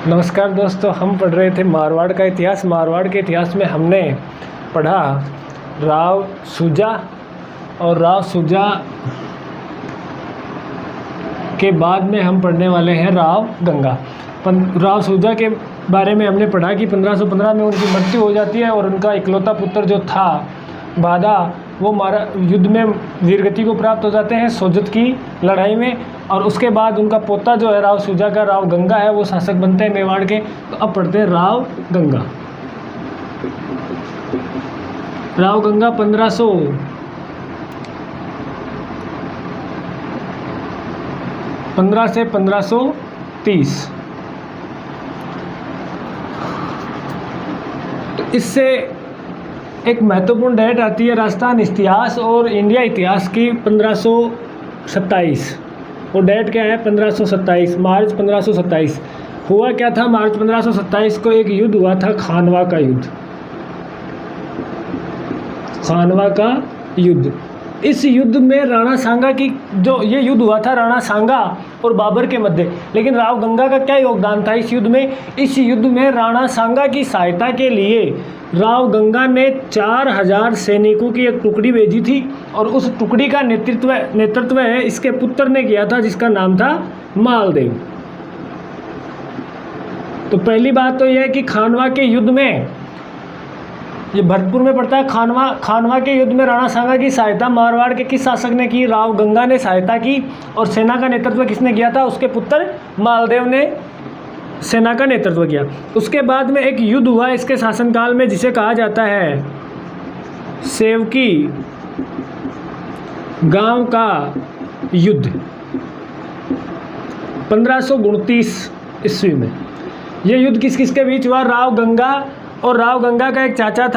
नमस्कार दोस्तों, हम पढ़ रहे थे मारवाड़ का इतिहास। मारवाड़ के इतिहास में हमने पढ़ा राव सूजा, और राव सूजा के बाद में हम पढ़ने वाले हैं राव गंगा। राव सूजा के बारे में हमने पढ़ा कि 1515 में उनकी मृत्यु हो जाती है और उनका इकलौता पुत्र जो था बादा, वो युद्ध में वीरगति को प्राप्त हो जाते हैं सोजत की लड़ाई में। और उसके बाद उनका पोता जो है राव सूजा का, राव गंगा है, वो शासक बनते हैं मेवाड़ के। तो अब पढ़ते हैं राव गंगा। राव गंगा 1515 से 1530। तो इससे एक महत्वपूर्ण डेट आती है राजस्थान इतिहास और इंडिया इतिहास की 1527। वो डेट क्या है? 1527, मार्च 1527। हुआ क्या था? मार्च 1527 को एक युद्ध हुआ था, खानवा का युद्ध। खानवा का युद्ध। इस युद्ध में राणा सांगा की ये युद्ध हुआ था राणा सांगा और बाबर के मध्य। लेकिन राव गंगा का क्या योगदान था इस युद्ध में? इस युद्ध में राणा सांगा की सहायता के लिए राव गंगा ने 4000 सैनिकों की एक टुकड़ी भेजी थी, और उस टुकड़ी का नेतृत्व है इसके पुत्र ने किया था, जिसका नाम था मालदेव। तो पहली बात तो यह है कि खानवा के युद्ध में, ये भरतपुर में पड़ता है, खानवा के युद्ध में राणा सांगा की सहायता मारवाड़ के किस शासक ने की? राव गंगा ने सहायता की। और सेना का नेतृत्व किसने किया था? उसके पुत्र मालदेव ने सेना का नेतृत्व किया। उसके बाद में एक युद्ध हुआ इसके शासनकाल में, जिसे कहा जाता है सेवकी गांव का युद्ध, 1529 ईस्वी में। यह युद्ध किस किस के बीच हुआ? राव गंगा और राव गंगा का एक चाचा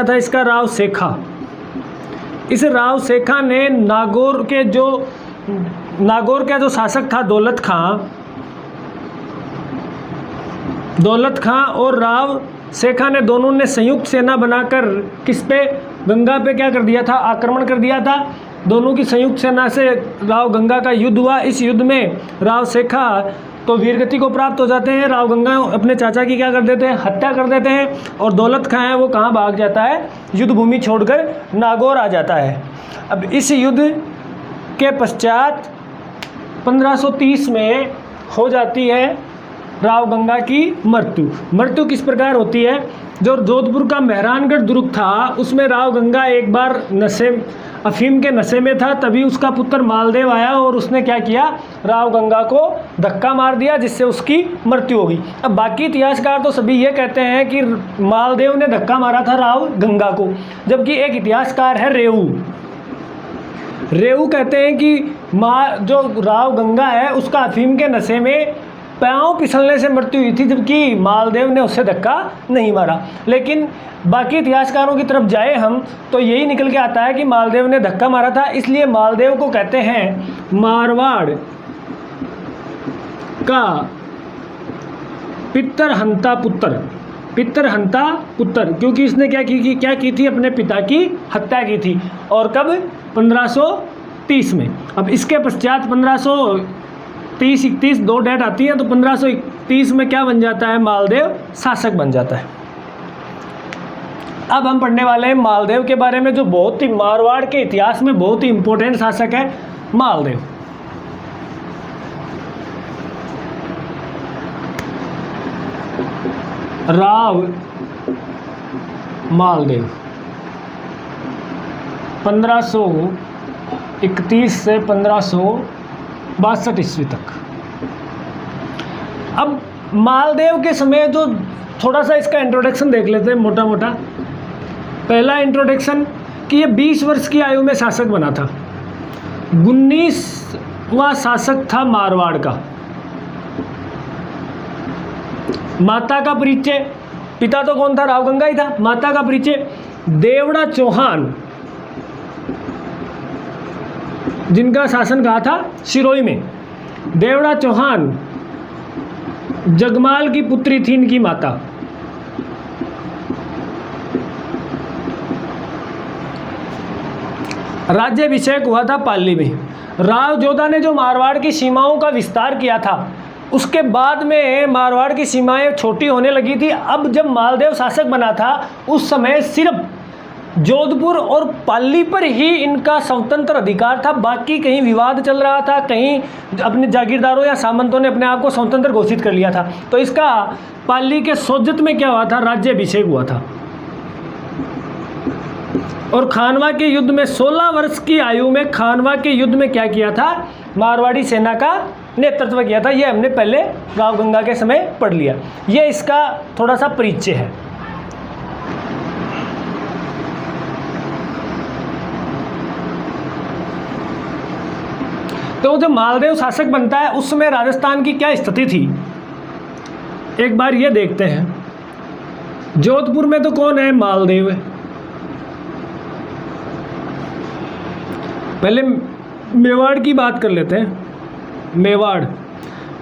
था, इसका राव सेखा। इस राव सेखा ने नागौर का जो शासक था दौलत खां और राव सेखा ने, दोनों ने संयुक्त सेना बनाकर किस पे? गंगा पे क्या कर दिया था? आक्रमण कर दिया था। दोनों की संयुक्त सेना से राव गंगा का युद्ध हुआ। इस युद्ध में राव सेखा तो वीरगति को प्राप्त हो जाते हैं, राव गंगा अपने चाचा की क्या कर देते हैं? हत्या कर देते हैं। और दौलत खां है वो कहाँ भाग जाता है? युद्ध भूमि छोड़कर नागौर आ जाता है। अब इस युद्ध के पश्चात 1530 में हो जाती है राव गंगा की मृत्यु किस प्रकार होती है? जो जोधपुर का मेहरानगढ़ दुर्ग था, उसमें राव गंगा एक बार अफीम के नशे में था। तभी उसका पुत्र मालदेव आया और उसने क्या किया? राव गंगा को धक्का मार दिया, जिससे उसकी मृत्यु हो गई। अब बाकी इतिहासकार तो सभी ये कहते हैं कि मालदेव ने धक्का मारा था राव गंगा को, जबकि एक इतिहासकार है रेऊ कहते हैं कि जो राव गंगा है उसका अफीम के नशे में पाँव फिसलने से मृत्यु हुई थी, जबकि मालदेव ने उससे धक्का नहीं मारा। लेकिन बाकी इतिहासकारों की तरफ जाए हम तो यही निकल के आता है कि मालदेव ने धक्का मारा था। इसलिए मालदेव को कहते हैं मारवाड़ का पितरहंता पुत्र, क्योंकि इसने क्या की थी? अपने पिता की हत्या की थी। और कब? 1530 में। अब इसके पश्चात 1530-31 दो डेट आती है, तो 1531 में क्या बन जाता है? मालदेव शासक बन जाता है। अब हम पढ़ने वाले हैं मालदेव के बारे में, जो बहुत ही मारवाड़ के इतिहास में बहुत ही इंपॉर्टेंट शासक है मालदेव। राव मालदेव 1531 से 1562 ईस्वी तक। अब मालदेव के समय जो थोड़ा सा इसका इंट्रोडक्शन देख लेते हैं मोटा मोटा। पहला इंट्रोडक्शन कि ये 20 वर्ष की आयु में शासक बना था। 19वां शासक था मारवाड़ का। माता का परिचय, पिता तो कौन था? राव गंगा ही था। माता का परिचय देवड़ा चौहान, जिनका शासन कहा था सिरोही में। देवड़ा चौहान जगमाल की पुत्री थी इनकी माता। राज्याभिषेक हुआ था पाली में। राव जोधा ने जो मारवाड़ की सीमाओं का विस्तार किया था, उसके बाद में मारवाड़ की सीमाएं छोटी होने लगी थी। अब जब मालदेव शासक बना था, उस समय सिर्फ जोधपुर और पाली पर ही इनका स्वतंत्र अधिकार था। बाकी कहीं विवाद चल रहा था, कहीं अपने जागीरदारों या सामंतों ने अपने आप को स्वतंत्र घोषित कर लिया था। तो इसका पाली के सोजत में क्या हुआ था, राज्याभिषेक हुआ था। और खानवा के युद्ध में 16 वर्ष की आयु में खानवा के युद्ध में क्या किया था, मारवाड़ी सेना का नेतृत्व किया था। ये हमने पहले राव गंगा के समय पढ़ लिया। ये इसका थोड़ा सा परिचय है। तो जब मालदेव शासक बनता है, उस समय राजस्थान की क्या स्थिति थी, एक बार ये देखते हैं। जोधपुर में तो कौन है, मालदेव है। पहले मेवाड़ की बात कर लेते हैं।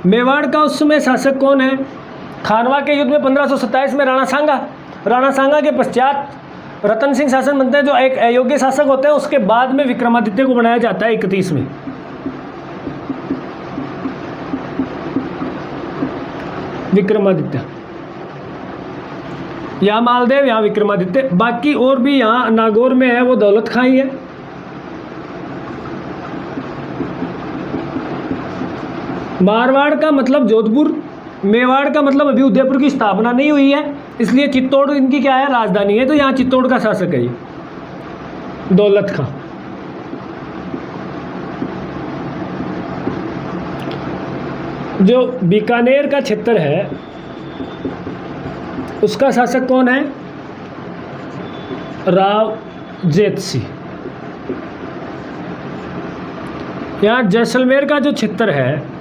मेवाड़ का उस समय शासक कौन है। खानवा के युद्ध में 1527 में राणा सांगा के पश्चात रतन सिंह शासन बनते हैं, जो एक अयोग्य शासक होते हैं। उसके बाद में विक्रमादित्य को बनाया जाता है 31 में। विक्रमादित्य, यहाँ मालदेव, यहाँ विक्रमादित्य। बाकी और भी यहाँ नागौर में है, वो दौलत खां ही है। मारवाड़ का मतलब जोधपुर, मेवाड़ का मतलब अभी उदयपुर की स्थापना नहीं हुई है, इसलिए चित्तौड़ इनकी क्या है, राजधानी है। तो यहाँ चित्तौड़ का शासक है ये दौलत खां। जो बीकानेर का क्षेत्र है, उसका शासक कौन है, राव जेत सिंह। यहाँ जैसलमेर का जो क्षेत्र है,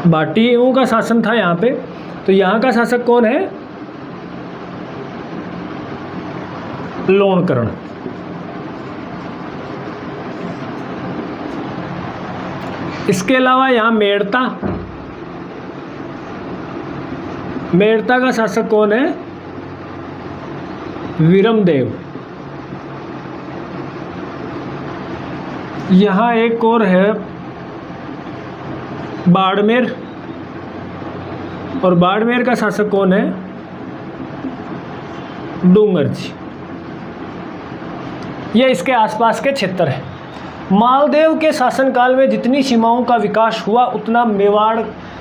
भाटियों का शासन था यहाँ पे। तो यहाँ का शासक कौन है, लोणकरण। इसके अलावा यहाँ मेड़ता का शासक कौन है, विरमदेव। यहाँ एक और है बाड़मेर, और बाड़मेर का शासक कौन है, डूंगर जी। ये इसके आसपास के क्षेत्र है। मालदेव के शासनकाल में जितनी सीमाओं का विकास हुआ, उतना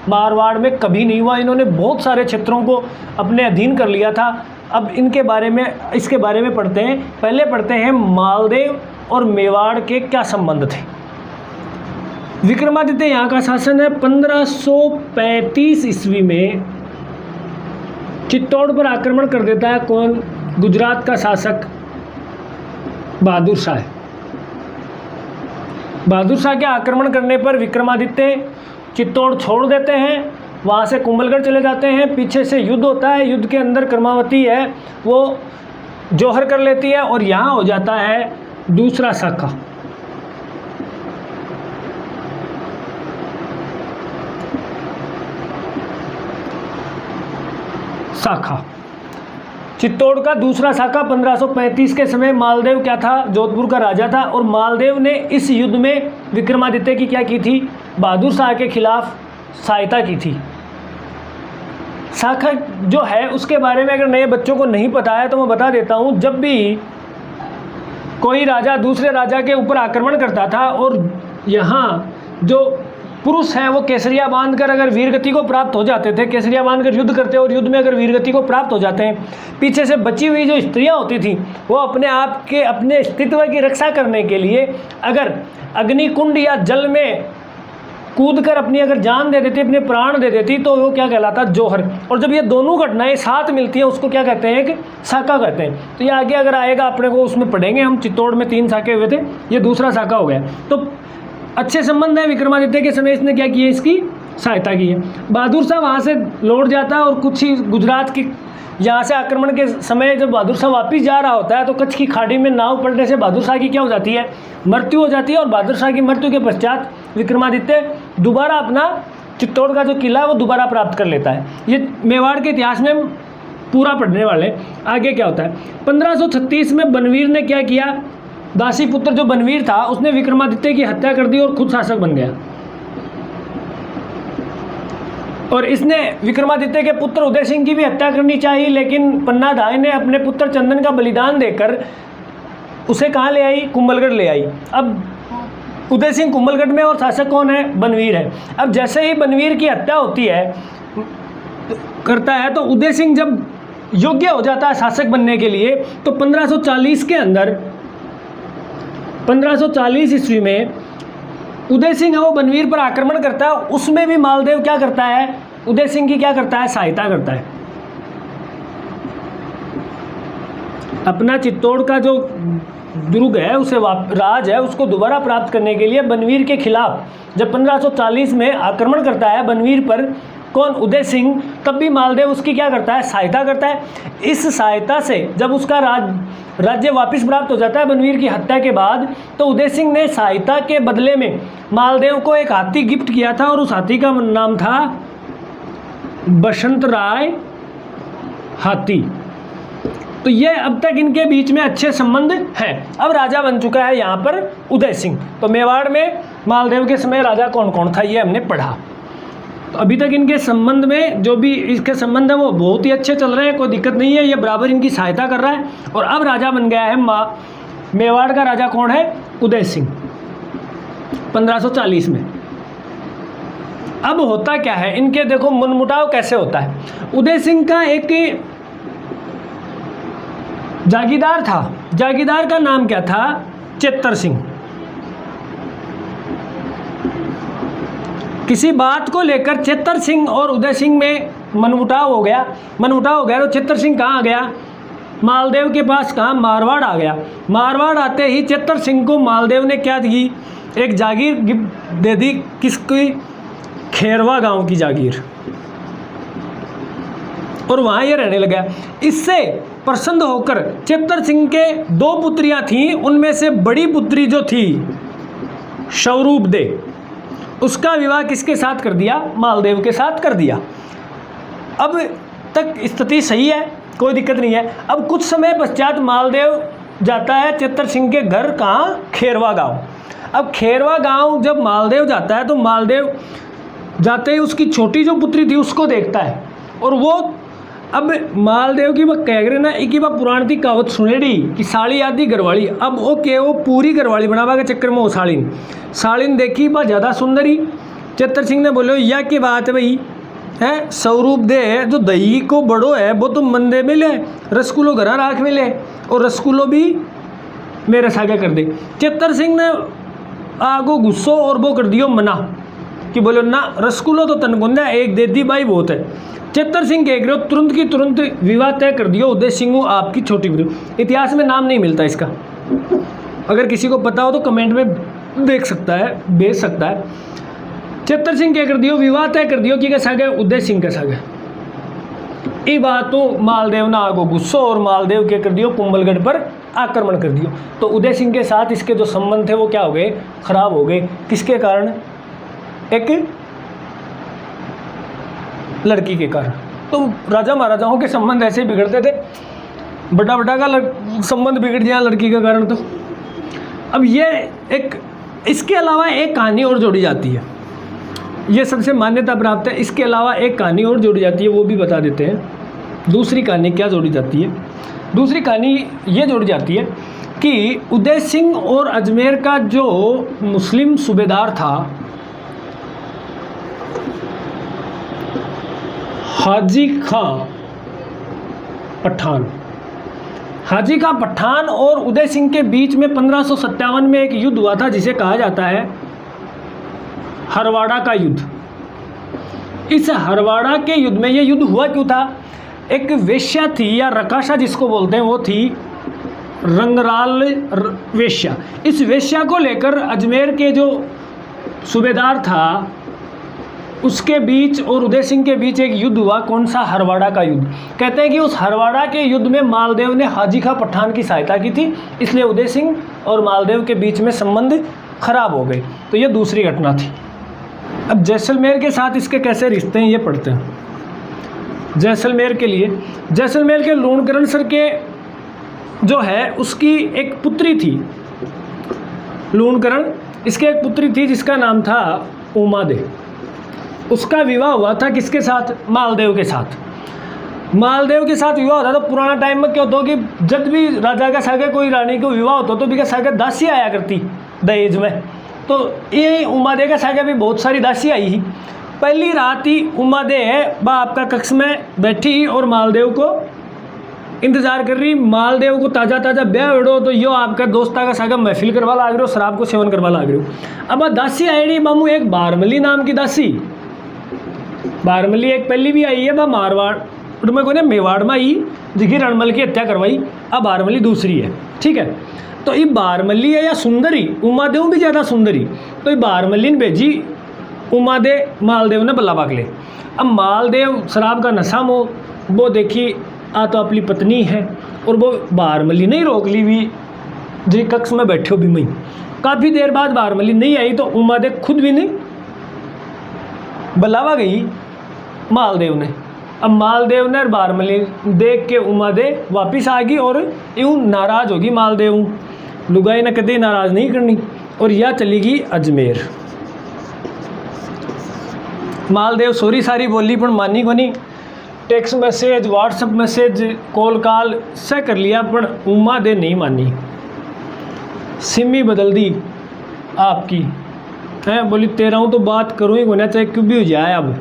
मारवाड़ में कभी नहीं हुआ। इन्होंने बहुत सारे क्षेत्रों को अपने अधीन कर लिया था। अब इसके बारे में पढ़ते हैं। पहले पढ़ते हैं मालदेव और मेवाड़ के क्या संबंध थे। विक्रमादित्य यहाँ का शासन है। 1535 ईस्वी में चित्तौड़ पर आक्रमण कर देता है कौन, गुजरात का शासक बहादुर शाह। बहादुर शाह के आक्रमण करने पर विक्रमादित्य चित्तौड़ छोड़ देते हैं, वहाँ से कुंभलगढ़ चले जाते हैं। पीछे से युद्ध होता है, युद्ध के अंदर कर्मावती है वो जौहर कर लेती है, और यहाँ हो जाता है दूसरा शाखा। चित्तौड़ का दूसरा शाखा 1535 के समय मालदेव क्या था, जोधपुर का राजा था। और मालदेव ने इस युद्ध में विक्रमादित्य की क्या की थी, बहादुर शाह के खिलाफ सहायता की थी। शाखा जो है उसके बारे में अगर नए बच्चों को नहीं पता है तो मैं बता देता हूँ। जब भी कोई राजा दूसरे राजा के ऊपर आक्रमण करता था, और यहाँ जो पुरुष हैं वो केसरिया बांधकर अगर वीरगति को प्राप्त हो जाते थे, केसरिया बांधकर युद्ध करते और युद्ध में अगर वीरगति को प्राप्त हो जाते हैं, पीछे से बची हुई जो स्त्रियां होती थी वो अपने आप के अपने अस्तित्व की रक्षा करने के लिए अगर अग्निकुंड या जल में कूदकर अपनी अगर जान दे देती, अपने प्राण दे देती, तो वो क्या कहलाता, जौहर। और जब ये दोनों घटनाएं साथ मिलती हैं उसको क्या कहते हैं, कि शाखा कहते हैं। तो ये आगे अगर आएगा अपने को उसमें पढ़ेंगे हम। चित्तौड़ में 3 शाखे हुए थे, ये दूसरा शाखा हो गया। तो अच्छे संबंध है, विक्रमादित्य के समय इसने क्या किया, इसकी सहायता की है। बहादुर शाह वहाँ से लौट जाता है, और कुछ ही गुजरात की यहाँ से आक्रमण के समय जब बहादुर शाह वापिस जा रहा होता है तो कच्छ की खाड़ी में नाव पलटने से बहादुर शाह की क्या हो जाती है, मृत्यु हो जाती है। और बहादुर शाह की मृत्यु के पश्चात विक्रमादित्य दोबारा अपना चित्तौड़ का जो किला है वो दोबारा प्राप्त कर लेता है। ये मेवाड़ के इतिहास में पूरा पढ़ने वाले। आगे क्या होता है, 1536 में बनवीर ने क्या किया, दासी पुत्र जो बनवीर था उसने विक्रमादित्य की हत्या कर दी और खुद शासक बन गया। और इसने विक्रमादित्य के पुत्र उदय सिंह की भी हत्या करनी चाहिए, लेकिन पन्नाधाय ने अपने पुत्र चंदन का बलिदान देकर उसे कहाँ ले आई, कुंभलगढ़ ले आई। अब उदय सिंह कुंभलगढ़ में और शासक कौन है, बनवीर है। अब जैसे ही बनवीर की हत्या होती है करता है तो उदय सिंह जब योग्य हो जाता है शासक बनने के लिए, तो 1540 के अंदर 1540 ईस्वी में उदय सिंह वो बनवीर पर आक्रमण करता है। उसमें भी मालदेव क्या करता है, उदय सिंह की क्या करता है, सहायता करता है। अपना चित्तौड़ का जो दुर्ग है उसे राज है उसको दोबारा प्राप्त करने के लिए बनवीर के खिलाफ जब 1540 में आक्रमण करता है बनवीर पर कौन, उदय सिंह, तब भी मालदेव उसकी क्या करता है, सहायता करता है। इस सहायता से जब उसका राज्य वापस प्राप्त हो जाता है बनवीर की हत्या के बाद, तो उदय सिंह ने सहायता के बदले में मालदेव को एक हाथी गिफ्ट किया था और उस हाथी का नाम था बसंत राय हाथी। तो ये अब तक इनके बीच में अच्छे संबंध हैं। अब राजा बन चुका है यहाँ पर उदय सिंह। तो मेवाड़ में मालदेव के समय राजा कौन कौन था ये हमने पढ़ा। तो अभी तक इनके संबंध में जो भी इसके संबंध है वो बहुत ही अच्छे चल रहे हैं, कोई दिक्कत नहीं है, ये बराबर इनकी सहायता कर रहा है। और अब राजा बन गया है मेवाड़ का राजा कौन है, उदय सिंह, 1540 में। अब होता क्या है, इनके देखो मनमुटाव कैसे होता है। उदय सिंह का एक जागीरदार था, जागीरदार का नाम क्या था, चेत्तर सिंह। किसी बात को लेकर चेत्तर सिंह और उदय सिंह में मनमुटाव हो गया तो चेत्तर सिंह कहाँ आ गया, मालदेव के पास, कहाँ, मारवाड़ आ गया। मारवाड़ आते ही चेत्तर सिंह को मालदेव ने क्या दी, एक जागीर दे दी, किसकी, खेरवा गांव की जागीर, और वहाँ ये रहने लगा। इससे प्रसन्न होकर चेत्तर सिंह के 2 पुत्रियां थीं, उनमें से बड़ी पुत्री जो थी स्वरूप दे, उसका विवाह किसके साथ कर दिया, मालदेव के साथ कर दिया। अब तक स्थिति सही है, कोई दिक्कत नहीं है। अब कुछ समय पश्चात मालदेव जाता है चेत्तर सिंह के घर, कहाँ, खेरवा गांव। अब खेरवा गांव जब मालदेव जाता है तो मालदेव जाते ही उसकी छोटी जो पुत्री थी उसको देखता है, और वो अब मालदेव की वह कह रहे ना एक ही बात पुराण की कहावत सुनेड़ी कि साड़ी आदि घरवाली। अब वो पूरी घरवाली बनावा के चक्कर में वो साड़ीन देखी बा ज़्यादा सुंदरी। चेत्तर सिंह ने बोले यह की बात है भाई, है स्वरूप दे जो दही को बड़ो है वो तो मंदे मिले, रसगुल्लो घर राख मिले, और रसगुल्लो भी मेरे सागे कर दे। चेत्तर सिंह ने आगो गुस्सो और वो कर दियो मना कि बोलो ना, रसगुल्लो तो तनगुंदा एक दे दी भाई बहुत है। चेत्तर सिंह कह रहे हो तुरंत की तुरंत विवाह तय कर दियो, उदय सिंह आपकी छोटी पुत्री। इतिहास में नाम नहीं मिलता इसका, अगर किसी को पता हो तो कमेंट में भेज सकता है। चेत्तर सिंह क्या कर दियो, विवाह तय कर दियो कि कैसा गया, उदय सिंह कैसा गया। ये बात तो मालदेव ना आगो गुस्सो और मालदेव क्या कर दियो, कुंभलगढ़ पर आक्रमण कर दियो। तो उदय सिंह के साथ इसके जो संबंध थे वो क्या हो गए, खराब हो गए। किसके कारण, एक लड़की के कारण। तो राजा महाराजाओं के संबंध ऐसे ही बिगड़ते थे, बड़ा का संबंध बिगड़ गया लड़की के कारण। तो अब ये एक, इसके अलावा एक कहानी और जोड़ी जाती है, ये सबसे मान्यता प्राप्त है। इसके अलावा एक कहानी और जोड़ी जाती है, वो भी बता देते हैं। दूसरी कहानी क्या जोड़ी जाती है, दूसरी कहानी ये जोड़ी जाती है कि उदय सिंह और अजमेर का जो मुस्लिम सूबेदार था हाजी खां पठान, हाजी खां पठान और उदय सिंह के बीच में 1557 में एक युद्ध हुआ था जिसे कहा जाता है हरवाड़ा का युद्ध। इस हरवाड़ा के युद्ध में, ये युद्ध हुआ क्यों था, एक वेश्या थी या रकाशा जिसको बोलते हैं, वो थी रंगराल वेश्या। इस वेश्या को लेकर अजमेर के जो सूबेदार था उसके बीच और उदय सिंह के बीच एक युद्ध हुआ। कौन सा, हरवाड़ा का युद्ध। कहते हैं कि उस हरवाड़ा के युद्ध में मालदेव ने हाजी खां पठान की सहायता की थी, इसलिए उदय सिंह और मालदेव के बीच में संबंध खराब हो गए। तो ये दूसरी घटना थी। अब जैसलमेर के साथ इसके कैसे रिश्ते हैं ये पढ़ते हैं। जैसलमेर के लिए। जैसलमेर के लूणकरण सर के जो है उसकी एक पुत्री थी, लूणकरण, इसके एक पुत्री थी जिसका नाम था उमादे। उसका विवाह हुआ था किसके साथ? मालदेव के साथ। मालदेव के साथ विवाह होता था। पुराना टाइम में क्या होता कि जब भी राजा का सागे कोई रानी को विवाह होता तो भी क्या सागे दासी आया करती दहेज में। तो ये उमादे का सागे भी बहुत सारी दासी आई ही। पहली रात ही उमादे बाप का कक्ष में बैठी और मालदेव को इंतजार कर रही। मालदेव को ताज़ा ताज़ा ब्याह उड़ो तो यो आपका दोस्ता का सागा महफिल करवा लाग रहे हो, शराब को सेवन करवा लाग रहे हो। अब दासी आई मामू एक बारमली नाम की दासी। बारमली एक पहली भी आई है, वह मारवाड़ में को मेवाड़ में आई जिसकी रणमल की हत्या करवाई। अब बारमली दूसरी है, ठीक है। तो ये बारमली है या सुंदरी, उमादेव भी ज़्यादा सुंदरी। तो ये बारमली ने भेजी उमादे मालदेव ने बल्ला बागले। अब मालदेव शराब का नशा मोह वो देखी आ तो अपनी पत्नी है और वो बारमली नहीं रोक ली भी जी कक्ष में बैठे हो भी मई। काफ़ी देर बाद बारमली नहीं आई तो उमादे खुद भी नहीं बुलावा गई मालदेव ने। अब मालदेव ने बारमली देख के उमादे वापिस आ गई और यूँ नाराज़ होगी मालदेव। लुगाई ने कभी नाराज़ नहीं करनी और यह चली गई अजमेर। मालदेव सॉरी सारी बोली पर मानी को नहीं। Text message, WhatsApp message, call काल से कर लिया पर उमादे नहीं मानी। सिमी बदल दी आपकी है, बोली तेरा हूँ तो बात करूँ ही होना चाहे क्यों भी हो जाए, अब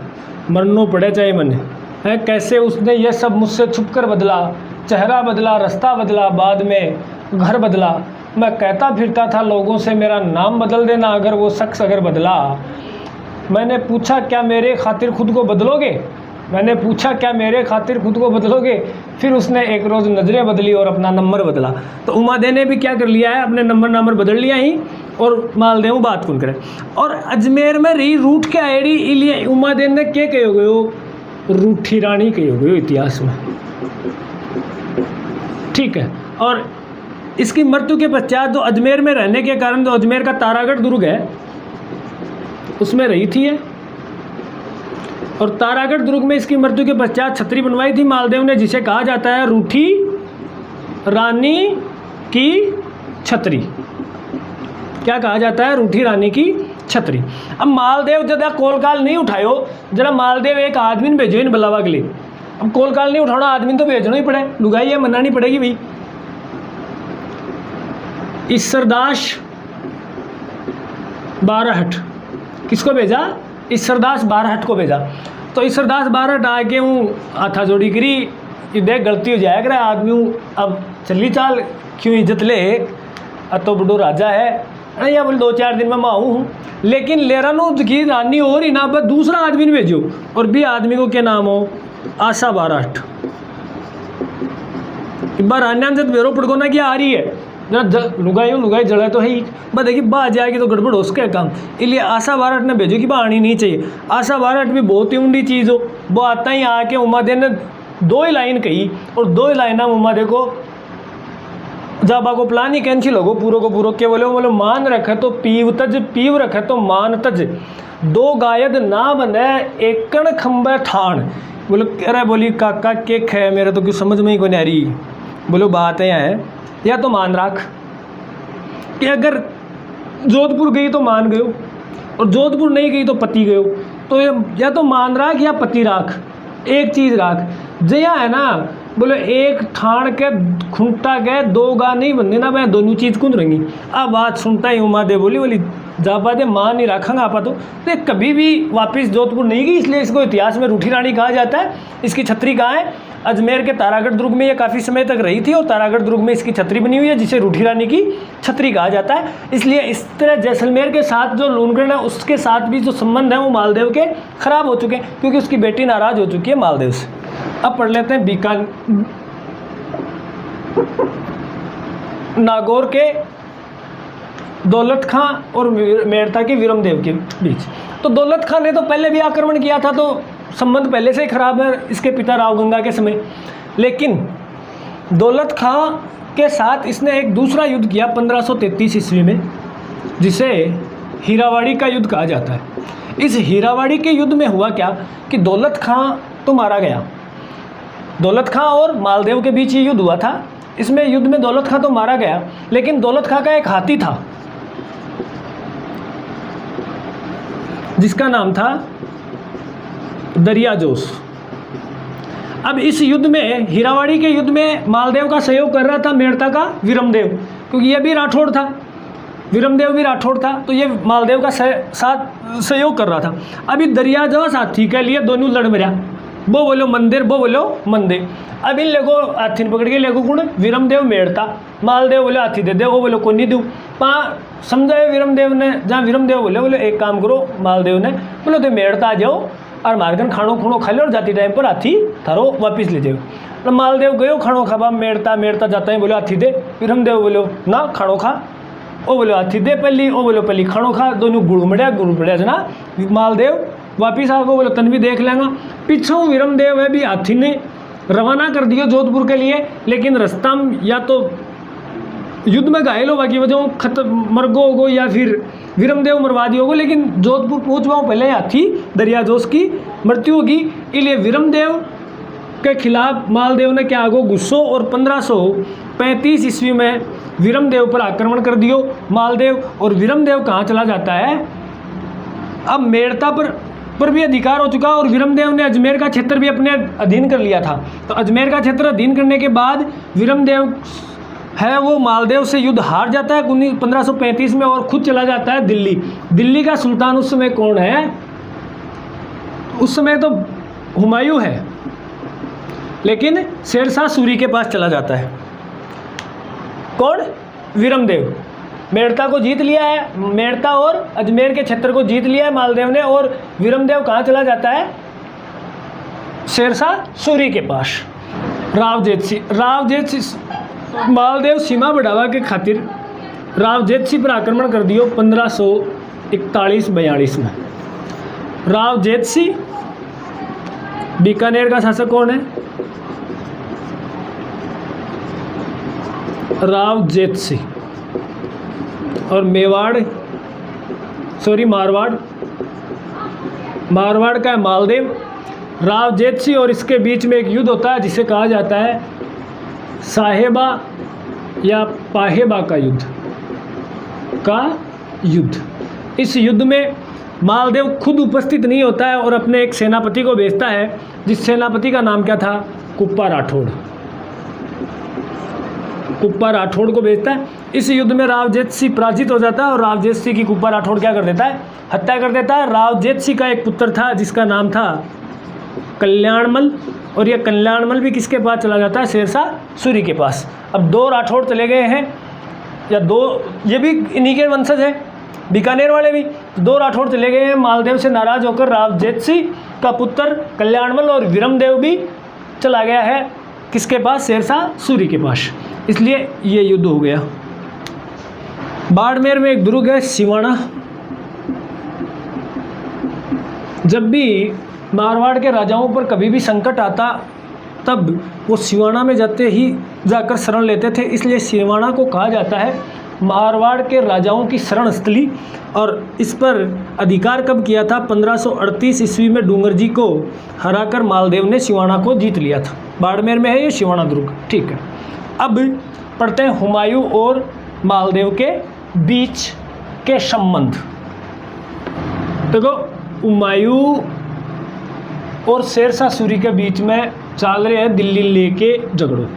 मरनो पड़े चाहे मन है। कैसे उसने ये सब मुझसे छुप कर बदला, चेहरा बदला, रास्ता बदला, बाद में घर बदला। मैं कहता फिरता था लोगों से मेरा नाम बदल देना अगर वो शख्स अगर बदला। मैंने पूछा क्या मेरे खातिर खुद को बदलोगे, मैंने पूछा क्या मेरे खातिर खुद को बदलोगे। फिर उसने एक रोज़ नज़रें बदली और अपना नंबर बदला। तो उमादे ने भी क्या कर लिया है, अपने नंबर बदल लिया ही और मालदेव बात कौन करे। और अजमेर में रही रूठ के आएड़ी इलिए उमादे ने क्या कहे गए हो, रूठी रानी कहे गए हो इतिहास में, ठीक है। और इसकी मृत्यु के पश्चात जो अजमेर में रहने के कारण जो अजमेर का तारागढ़ दुर्ग है उसमें रही थी है। और तारागढ़ दुर्ग में इसकी मृत्यु के पश्चात छतरी बनवाई थी मालदेव ने, जिसे कहा जाता है रूठी रानी की छतरी। क्या कहा जाता है? रूठी रानी की छतरी। अब मालदेव ज़्यादा कॉल काल नहीं उठायो, जरा मालदेव एक आदमी ने भेजो इन बलावा के लिए। अब कॉल काल नहीं उठाना, आदमी तो भेजना ही पड़े, लुगाई है मनानी पड़ेगी भाई। ईश्वरदास बारहट किसको भेजा? ईश्वरदास बारहट को भेजा। तो ईश्वरदास बारहट आके हूँ हाथा जोड़ी करी, ये देख गलती हो जाए करे आदमी हूँ, अब चली चाल क्यों इज्जत ले, अब तो बड़ो राजा है या बोले 2-4 दिन में मैं आऊँ हूँ। लेकिन लेरानो की रानी और ही ना, बस दूसरा आदमी ने भेजो और भी आदमी को क्या नाम हो, आशा बारहट। एक बार रान्या जब बेरो पड़को ना क्या आ रही है, जरा लुगाई जड़ा तो है ही, बस देखिए बा जाएगी तो गड़बड़ हो उसके काम। इसलिए आशा बारहट ने भेजो कि बा आनी नहीं चाहिए। आशा बारहट भी बहुत ही उंडी चीज़ हो, वो आता ही आके उमादे ने 2 ही लाइन कही और 2 ही लाइन उमादे को जाबा को प्लान ही कैंसिल होगो पूरो को पूरो। के बोले मान रखे तो पीव तज, पीव रखे तो मान तज, 2 गायद ना बने एकण खंबे ठाण। बोलो अरे बोली काका के खे मेरे तो कुछ समझ में ही को नहीं आ रही। बोलो बात है या तो मान राख कि अगर जोधपुर गई तो मान गयो और जोधपुर नहीं गई तो पति गयो। तो या तो मान राख या पति राख, एक चीज़ राख। जया है ना, बोले एक ठाण के खुंटा के 2 गा नहीं बनने ना, मैं दोनों चीज़ कौन रहेंगी। अब बात सुनता ही उमादे बोली जाबा दे मान नहीं रखांगा आपा तो कभी भी वापस जोधपुर नहीं गई, इसलिए इसको इतिहास में रूठी रानी कहा जाता है। इसकी छतरी कहाँ है? अजमेर के तारागढ़ दुर्ग में ये काफ़ी समय तक रही थी और तारागढ़ दुर्ग में इसकी छतरी बनी हुई है जिसे रूठी रानी की छतरी कहा जाता है। इसलिए इस तरह जैसलमेर के साथ जो लूणकरण है उसके साथ भी जो संबंध है वो मालदेव के खराब हो चुके हैं क्योंकि उसकी बेटी नाराज़ हो चुकी है मालदेव से। अब पढ़ लेते हैं नागौर के दौलत खां और मेड़ता के वीरमदेव के बीच। तो दौलत खां ने तो पहले भी आक्रमण किया था, तो संबंध पहले से ही खराब है इसके पिता राव गंगा के समय। लेकिन दौलत खां के साथ इसने एक दूसरा युद्ध किया 1533 ईस्वी में, जिसे हीरावाड़ी का युद्ध कहा जाता है। इस हीरावाड़ी के युद्ध में हुआ क्या कि दौलत खां तो मारा गया दौलत खां और मालदेव के बीच ये युद्ध हुआ था। इसमें युद्ध में दौलत खां तो मारा गया, लेकिन दौलत खां का एक हाथी था जिसका नाम था दरियाजोश। अब इस युद्ध में, हीरावाड़ी के युद्ध में मालदेव का सहयोग कर रहा था मेड़ता का विरमदेव, क्योंकि ये भी राठौड़ था, विरमदेव भी राठौड़ था, तो ये मालदेव का साथ सहयोग कर रहा था। अभी दरियाजोश हाथी के लिए दोनों लड़ मरिया, वो बोलो मंदिर, वो बोलो मंदिर। अब इन लोगों हाथी पकड़ के लेगो गुण विरमदेव मेड़ता, मालदेव बोले हाथी दे दे, वो बोलो को नहीं दूँ। समझाए विरमदेव ने, जहाँ विरमदेव बोले एक काम करो, मालदेव ने बोलो तो मेड़ता आ जाओ और मारकर खानो खूणो खा लो और जाती टाइम पर हाथी थारो वापिस ले जाओ। तो मालदेव गयो खानो खाबा, मेड़ता जाता है बोलो हाथी दे, विरमदेव बोलो ना खानो खा, ओ बोलो हाथी दे पहली, ओ बोलो पहली खानो खा, दोनों गुड़मड़िया जना। मालदेव वापिस आ गो, बोलो तन भी देख लेंगा। पीछों विरमदेव है भी हाथी ने रवाना कर दिया जोधपुर के लिए, लेकिन रास्ता में या तो युद्ध में घायल हो बाकी वजह खत्म मर गो होगो या फिर विरमदेव मरवा दिया होगो, लेकिन जोधपुर पहुँचवाओ पहले हाथी दरियाजोश की मृत्यु होगी। इसलिए विरमदेव के खिलाफ मालदेव ने क्या आगो गुस्सो और 1535 ईस्वी में विरमदेव पर आक्रमण कर दियो मालदेव। और विरमदेव कहाँ चला जाता है, अब मेड़ता पर भी अधिकार हो चुका और विरमदेव ने अजमेर का क्षेत्र भी अपने अधीन कर लिया था। तो अजमेर का क्षेत्र अधीन करने के बाद विरमदेव है वो मालदेव से युद्ध हार जाता है 1535 में और खुद चला जाता है दिल्ली। दिल्ली का सुल्तान उस समय कौन है, उस समय तो हुमायूं है, लेकिन शेरशाह सूरी के पास चला जाता है। कौन, विरमदेव। मेड़ता को जीत लिया है, मेड़ता और अजमेर के क्षेत्र को जीत लिया है मालदेव ने, और विरमदेव कहाँ चला जाता है, शेरशाह सूरी के पास। रावजेत मालदेव सीमा बढ़ावा के खातिर रावजेत सिंह पर आक्रमण कर दियो 1541-42 में। रावजेत सिंह बीकानेर का शासक कौन है, रावजेत सिंह। और मारवाड़ का है मालदेव। रावजेत सिंह और इसके बीच में एक युद्ध होता है जिसे कहा जाता है साहेबा या पाहेबा का युद्ध। इस युद्ध में मालदेव खुद उपस्थित नहीं होता है और अपने एक सेनापति को भेजता है, जिस सेनापति का नाम क्या था, कुप्पा राठौड़ को भेजता है। इस युद्ध में रावजेत सिंह पराजित हो जाता है और रावजेत सिंह की कुप्पा राठौड़ क्या कर देता है, हत्या कर देता है। रावजेत सिंह का एक पुत्र था जिसका नाम था कल्याणमल, और यह कल्याणमल भी किसके पास चला जाता है, शेरशाह सूरी के पास। अब 2 राठौड़ चले गए हैं, या 2, ये भी इन्हीं के वंशज हैं, बीकानेर वाले भी। 2 राठौड़ चले गए हैं, मालदेव से नाराज होकर रावजेत सिंह का पुत्र कल्याणमल और विरमदेव भी चला गया है किसके पास, शेरशाह सूरी के पास। इसलिए ये युद्ध हो गया। बाड़मेर में एक दुर्ग है सिवाना। जब भी मारवाड़ के राजाओं पर कभी भी संकट आता तब वो सिवाना में जाकर शरण लेते थे, इसलिए सिवाना को कहा जाता है मारवाड़ के राजाओं की शरण स्थली। और इस पर अधिकार कब किया था, 1538 ईस्वी में डूंगरजी को हराकर मालदेव ने सिवाना को जीत लिया था। बाड़मेर में है ये सिवाना दुर्ग, ठीक है। अब पढ़ते हैं हुमायूं और मालदेव के बीच के संबंध। देखो, हुमायूं और शेरशाह सूरी के बीच में चल रहे हैं दिल्ली लेके झगड़ो।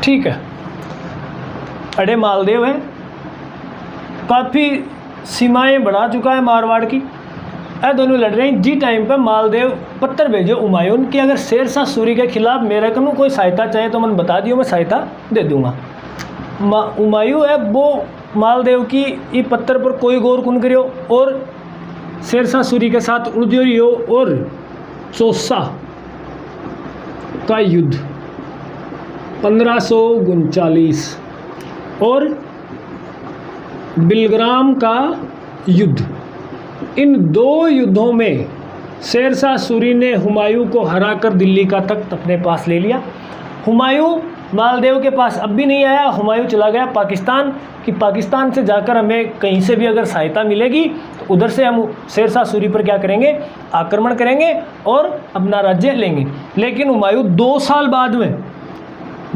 ठीक है, अड़े मालदेव है, काफ़ी सीमाएं बढ़ा चुका है मारवाड़ की, दोनों लड़ रहे हैं। जी टाइम पे मालदेव पत्थर भेजो हुमायूं कि अगर शेरशाह सूरी के खिलाफ मेरे को कोई सहायता चाहिए तो मैंने बता दियो, मैं सहायता दे दूंगा। हुमायूं है वो मालदेव की ये पत्थर पर कोई गौर कुन करियो और शेरशाह सूरी के साथ उड़दियो और चौसा का युद्ध 1539 और बिलग्राम का युद्ध। इन 2 युद्धों में शेरशाह सूरी ने हुमायूं को हराकर दिल्ली का तख्त अपने पास ले लिया। हुमायूं मालदेव के पास अब भी नहीं आया। हुमायूं चला गया पाकिस्तान, कि पाकिस्तान से जाकर हमें कहीं से भी अगर सहायता मिलेगी तो उधर से हम शेरशाह सूरी पर क्या करेंगे, आक्रमण करेंगे और अपना राज्य लेंगे। लेकिन हुमायूं 2 साल बाद में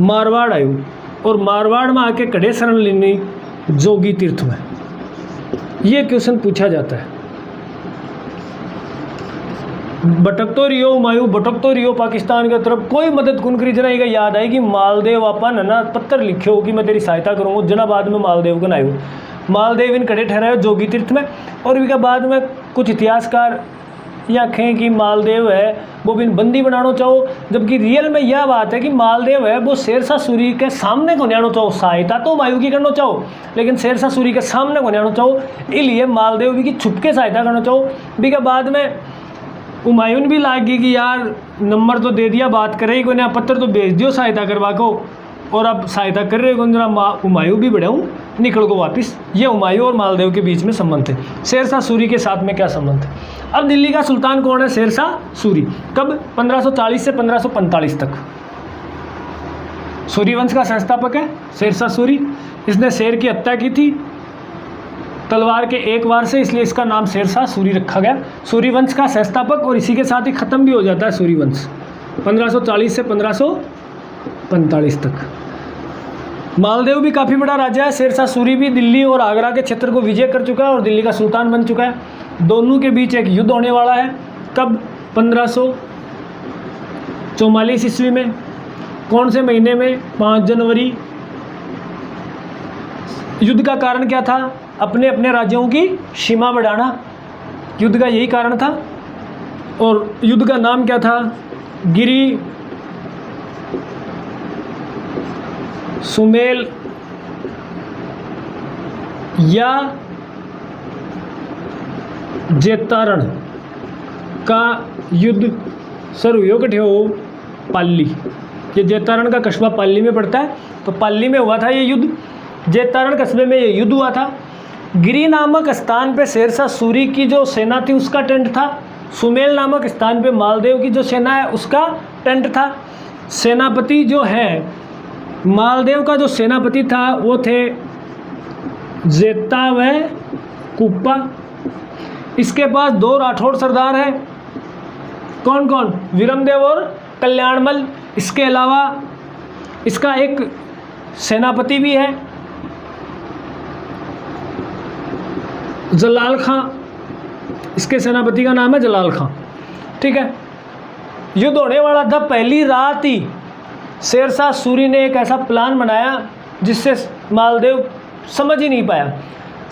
मारवाड़ आयु और मारवाड़ में आके खड़े शरण लेनी जोगी तीर्थ में। ये क्वेश्चन पूछा जाता है। भटक तो रियो हुमायूं, भटक तो रियो पाकिस्तान की तरफ, कोई मदद कौन करी। जना याद आएगी मालदेव आपा ना पत्थर लिखे हो कि मैं तेरी सहायता करूँगा। जना बाद में मालदेव को नायु, मालदेव इन खड़े ठहराए जोगी तीर्थ में। और इनके बाद में कुछ इतिहासकार या कहें कि मालदेव है वो भी बंदी बनाना चाहो, जबकि रियल में यह बात है कि मालदेव है वो शेरशाह सूरी के सामने को न्याणो चाहो। सहायता तो हुमायूं की करना चाहो लेकिन शेरशाह सूरी के सामने को न्याणो चाहो, इसलिए मालदेव भी की छुपके सहायता करना चाहो। भी के बाद में हुमायूं भी लाग गई कि यार नंबर तो दे दिया, बात करे को नया पत्थर तो भेज दियो सहायता करवा को, और अब सहायता कर रहे जरा हुमायूं भी बढ़ाऊँ निकल को वापस। ये हुमायूं और मालदेव के बीच में संबंध है। शेरशाह सूरी के साथ में क्या संबंध है? अब दिल्ली का सुल्तान कौन है? शेरशाह सूरी। कब? 1540 से 1545 तक। सूरी वंश का संस्थापक है शेरशाह सूरी। इसने शेर की हत्या की थी तलवार के एक वार से, इसलिए इसका नाम शेरशाह सूरी रखा गया। सूरी वंश का संस्थापक, और इसी के साथ ही खत्म भी हो जाता है सूरी वंश 1540 से 1545 तक। मालदेव भी काफ़ी बड़ा राजा है। शेरशाह सूरी भी दिल्ली और आगरा के क्षेत्र को विजय कर चुका है और दिल्ली का सुल्तान बन चुका है। दोनों के बीच एक युद्ध होने वाला है। कब? 1544 ईस्वी में। कौन से महीने में? 5 जनवरी। युद्ध का कारण क्या था? अपने अपने राज्यों की सीमा बढ़ाना, युद्ध का यही कारण था। और युद्ध का नाम क्या था? गिरी सुमेल या जेतारण का युद्ध शुरू हुआ कठे हो पाली। ये जेतारण का कस्बा पाली में पड़ता है, तो पाली में हुआ था ये युद्ध। जेतारण कस्बे में ये युद्ध हुआ था। गिरी नामक स्थान पे शेरशाह सूरी की जो सेना थी उसका टेंट था। सुमेल नामक स्थान पे मालदेव की जो सेना है उसका टेंट था। सेनापति जो है मालदेव का जो सेनापति था वो थे जेता व कुप्पा। इसके पास 2 राठौड़ सरदार हैं। कौन कौन? विरमदेव और कल्याणमल। इसके अलावा इसका एक सेनापति भी है जलाल खां। इसके सेनापति का नाम है जलाल खां। ठीक है। युद्ध होने वाला था। पहली रात ही शेरशाह सूरी ने एक ऐसा प्लान बनाया जिससे मालदेव समझ ही नहीं पाया।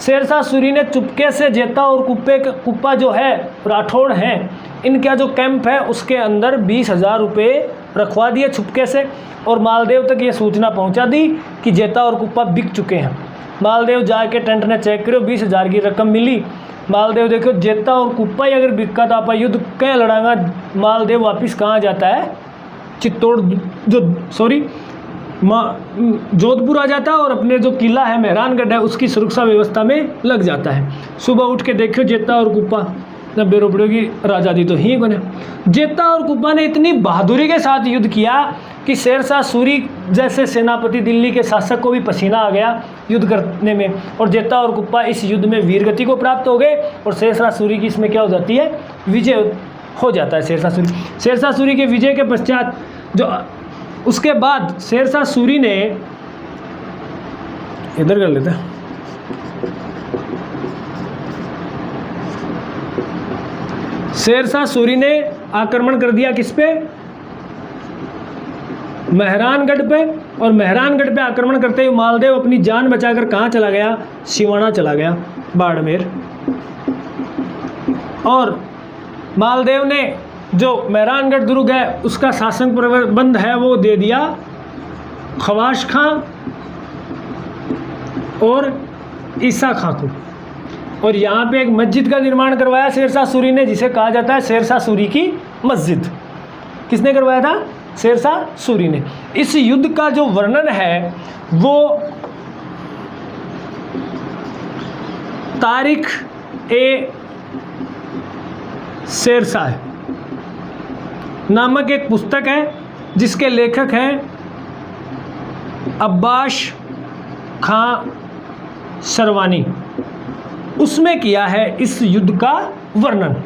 शेरशाह सूरी ने चुपके से जेता और कुप्पा जो है राठौड़ हैं, इनका जो कैंप है उसके अंदर 20,000 रुपये रखवा दिए छुपके से, और मालदेव तक ये सूचना पहुंचा दी कि जेता और कुप्पा बिक चुके हैं। मालदेव जाके टेंट ने चेक करो, 20,000 की रकम मिली। मालदेव देखो जेता और कुप्पा ही अगर बिका तो आप युद्ध क्या लड़ागा। मालदेव वापस कहाँ जाता है? चित्तौड़ जोधपुर आ जाता है और अपने जो किला है मेहरानगढ़ है उसकी सुरक्षा व्यवस्था में लग जाता है। सुबह उठ के देखो जेता और कुप्पा 90 रुपये की राजादी तो ही बने। जेता और कुप्पा ने इतनी बहादुरी के साथ युद्ध किया कि शेरशाह सूरी जैसे सेनापति दिल्ली के शासक को भी पसीना आ गया युद्ध करने में, और जेता और कुप्पा इस युद्ध में वीरगति को प्राप्त हो गए और शेरशाह सूरी की इसमें क्या हो जाती है? विजय हो जाता है शेरशाह सूरी के विजय के पश्चात जो उसके बाद शेरशाह सूरी ने इधर कर लेते हैं। शेरशाह सूरी ने आक्रमण कर दिया किस पे? मेहरानगढ़ पे। और मेहरानगढ़ पे आक्रमण करते हुए मालदेव अपनी जान बचाकर कहाँ चला गया? सिवाना चला गया, बाड़मेर। और मालदेव ने जो मेहरानगढ़ दुर्ग है उसका शासन प्रबंध है वो दे दिया खवाश खां और ईसा खां को। और यहाँ पे एक मस्जिद का निर्माण करवाया शेरशाह सूरी ने, जिसे कहा जाता है शेरशाह सूरी की मस्जिद। किसने करवाया था? शेरशाह सूरी ने। इस युद्ध का जो वर्णन है वो तारीख ए शेरशाह नामक एक पुस्तक है जिसके लेखक हैं अब्बास खां सरवानी, उसमें किया है इस युद्ध का वर्णन।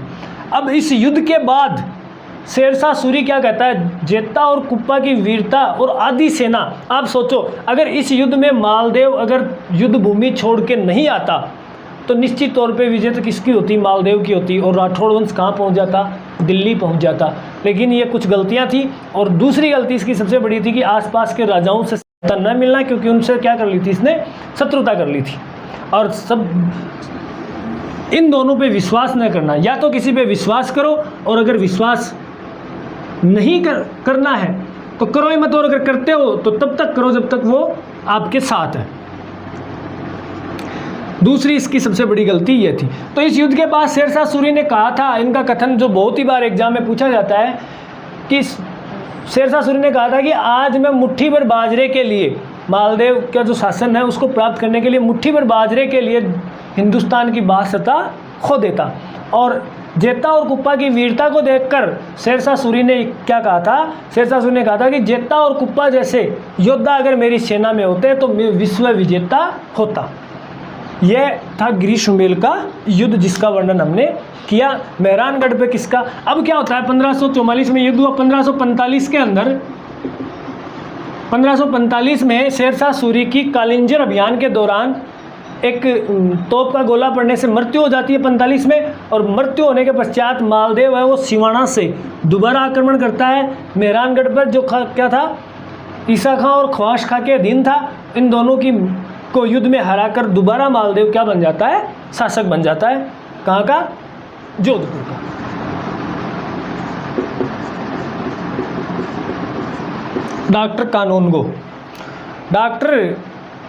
अब इस युद्ध के बाद शेरशाह सूरी क्या कहता है, जेता और कुप्पा की वीरता और आदि सेना। आप सोचो, अगर इस युद्ध में मालदेव अगर युद्ध भूमि छोड़ के नहीं आता तो निश्चित तौर पे विजय तो किसकी होती, मालदेव की होती, और राठौड़ वंश कहाँ पहुँच जाता, दिल्ली पहुँच जाता। लेकिन ये कुछ गलतियाँ थी, और दूसरी गलती इसकी सबसे बड़ी थी कि आसपास के राजाओं से न मिलना, क्योंकि उनसे क्या कर ली थी इसने, शत्रुता कर ली थी। और सब इन दोनों पे विश्वास न करना, या तो किसी पे विश्वास करो, और अगर विश्वास नहीं करना है तो करो ही मत, और अगर करते हो तो तब तक करो जब तक वो आपके साथ है। दूसरी इसकी सबसे बड़ी गलती ये थी। तो इस युद्ध के बाद शेरशाह सूरी ने कहा था, इनका कथन जो बहुत ही बार एग्जाम में पूछा जाता है, कि शेरशाह सूरी ने कहा था कि आज मैं मुट्ठी भर बाजरे के लिए, मालदेव का जो शासन है उसको प्राप्त करने के लिए मुट्ठी भर बाजरे के लिए हिंदुस्तान की बादशाहता खो देता। और जेता और कुप्पा की वीरता को देखकर शेरशाह सूरी ने क्या कहा था, शेरशाह सूरी ने कहा था कि जेता और कुप्पा जैसे योद्धा अगर मेरी सेना में होते तो मैं विश्व विजेता होता। यह था ग्रीष्ममेल का युद्ध जिसका वर्णन हमने किया। मेहरानगढ़ पे किसका, अब क्या होता है, 1544 में युद्ध हुआ। 1545 के अंदर 1545 में शेरशाह सूरी की कालिंजर अभियान के दौरान एक तोप का गोला पड़ने से मृत्यु हो जाती है 45 में, और मृत्यु होने के पश्चात मालदेव है वो सिवाना से दोबारा आक्रमण करता है मेहरानगढ़ पर, जो क्या था, ईसा खां और ख्वाश खां के अधीन था। इन दोनों की को युद्ध में हराकर दोबारा मालदेव क्या बन जाता है, शासक बन जाता है। कहाँ का, जोधपुर का। डॉक्टर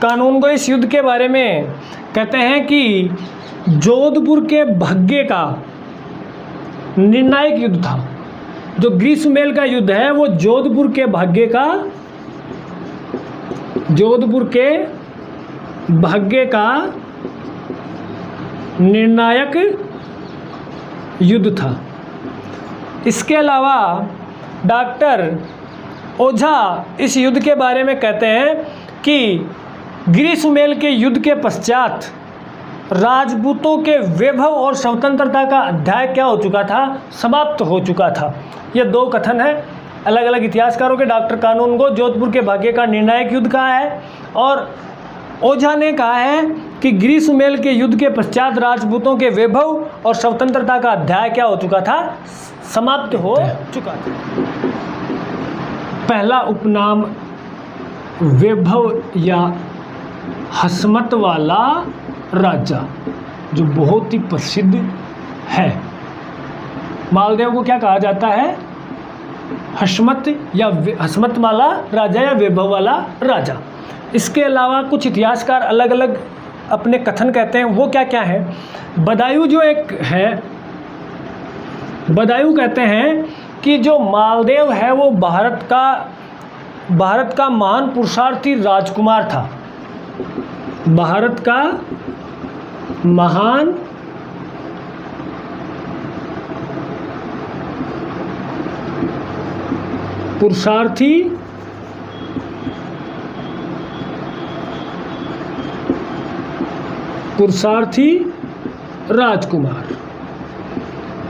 कानूनगो इस युद्ध के बारे में कहते हैं कि जोधपुर के भाग्य का निर्णायक युद्ध था। जो ग्रीष्ममेल का युद्ध है वो जोधपुर के भाग्य का निर्णायक युद्ध था। इसके अलावा डॉक्टर ओझा इस युद्ध के बारे में कहते हैं कि ग्रीष्ममेल के युद्ध के पश्चात राजपूतों के वैभव और स्वतंत्रता का अध्याय क्या हो चुका था, समाप्त हो चुका था। ये दो कथन है अलग अलग इतिहासकारों के। डॉक्टर कानूनगो जोधपुर के भाग्य का निर्णायक युद्ध कहा है, और ओझा ने कहा है कि ग्रीष्ममेल के युद्ध के पश्चात राजपूतों के वैभव और स्वतंत्रता का अध्याय क्या हो चुका था, समाप्त हो चुका था। पहला उपनाम वैभव या हसमत वाला राजा, जो बहुत ही प्रसिद्ध है। मालदेव को क्या कहा जाता है, हसमत या हसमत वाला राजा या वैभव वाला राजा। इसके अलावा कुछ इतिहासकार अलग अलग अपने कथन कहते हैं, वो क्या क्या है। बदायूं जो एक है, बदायूं कहते हैं कि जो मालदेव है वो भारत का महान पुरुषार्थी राजकुमार था। भारत का महान पुरुषार्थी राजकुमार।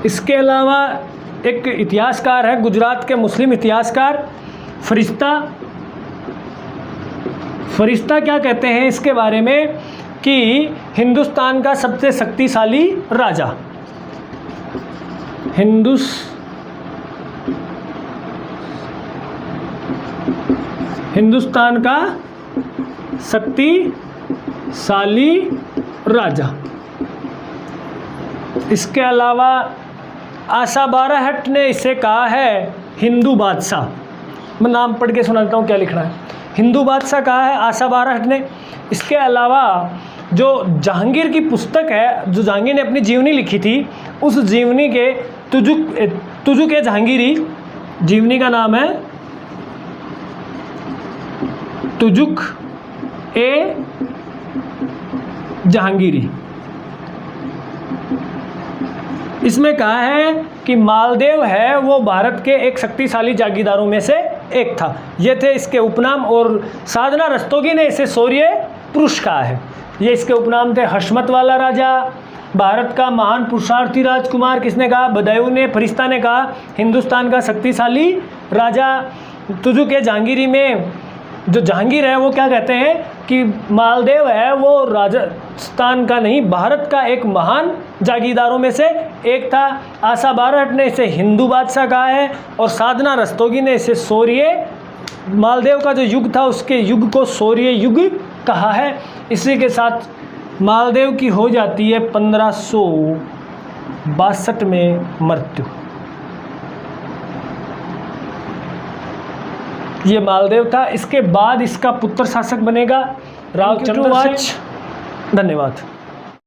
इसके अलावा एक इतिहासकार है गुजरात के मुस्लिम इतिहासकार फरिश्ता क्या कहते हैं इसके बारे में कि हिंदुस्तान का सबसे शक्तिशाली राजा, हिंदुस्तान का शक्तिशाली राजा। इसके अलावा आशा बाराहट ने इसे कहा है हिंदू बादशाह। मैं नाम पढ़ के सुनाता हूँ क्या लिखना है। हिंदू बादशाह कहा है आशा बाराहट ने। इसके अलावा जो जहांगीर की पुस्तक है, जो जहांगीर ने अपनी जीवनी लिखी थी, उस जीवनी के तुजुक ए जहांगीरी, जीवनी का नाम है तुजुक ए जहांगीरी। इसमें कहा है कि मालदेव है वो भारत के एक शक्तिशाली जागीरदारों में से एक था। ये थे इसके उपनाम, और साधना रस्तोगी ने इसे शौर्य पुरुष कहा है। ये इसके उपनाम थे। हशमत वाला राजा, भारत का महान पुरुषार्थी राजकुमार किसने कहा? बदायूं ने। फरिश्ता ने कहा हिंदुस्तान का शक्तिशाली राजा। तुजू के जहांगीरी में जो जहांगीर है वो क्या कहते हैं कि मालदेव है वो राजस्थान का नहीं, भारत का एक महान जागीरदारों में से एक था। आशा बारहट ने इसे हिंदू बादशाह कहा है, और साधना रस्तोगी ने इसे शौर्य, मालदेव का जो युग था उसके युग को शौर्य युग कहा है। इसी के साथ मालदेव की हो जाती है 1562 में मृत्यु। ये मालदेव था। इसके बाद इसका पुत्र शासक बनेगा राव चंद्रसेन। धन्यवाद।